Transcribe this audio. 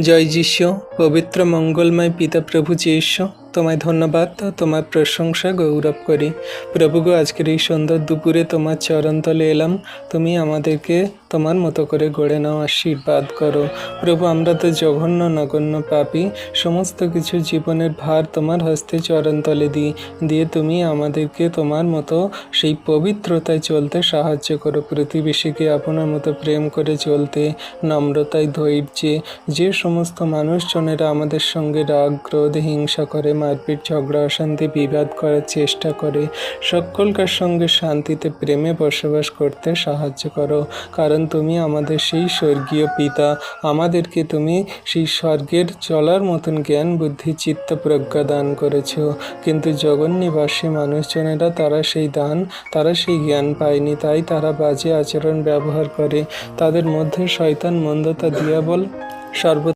জয় যিশু। পবিত্র মঙ্গলময় পিতা প্রভু যিশু, তোমায় ধন্যবাদ ও তোমার প্রশংসা গৌরব করি। প্রভু গো, আজকের এই সুন্দর দুপুরে তোমার চরণতলে এলাম। তুমি আমাদেরকে তোমার মতো করে গড়ে নাও, আশীর্বাদ করো। প্রভু, আমরা তো জঘন্য নগণ্য পাপী, সমস্ত কিছু জীবনের ভার তোমার হস্তে চরণতলে দিয়ে তুমি আমাদেরকে তোমার মতো সেই পবিত্রতায় চলতে সাহায্য করো। প্রতিবেশীকে আপনার মতো প্রেম করে চলতে, নম্রতায়, ধৈর্যে। যে সমস্ত মানুষজনেরা আমাদের সঙ্গে রাগ, ক্রোধ, হিংসা করে, মারপিট, ঝগড়া, অশান্তি, বিবাদ করার চেষ্টা করে, সকলকার সঙ্গে শান্তিতে, প্রেমে বসবাস করতে সাহায্য করো। কারণ তুমি আমাদের সেই স্বর্গীয় পিতা। আমাদেরকে তুমি সেই স্বর্গের চলার মতন জ্ঞান, বুদ্ধি, চিত্ত, প্রজ্ঞা দান করেছ। কিন্তু জগন্নিবাসী মানুষজনেরা তারা সেই জ্ঞান পায়নি, তাই তারা বাজে আচরণ ব্যবহার করে। তাদের মধ্যে শয়তান, মন্দতা, দিয়াবল সর্ব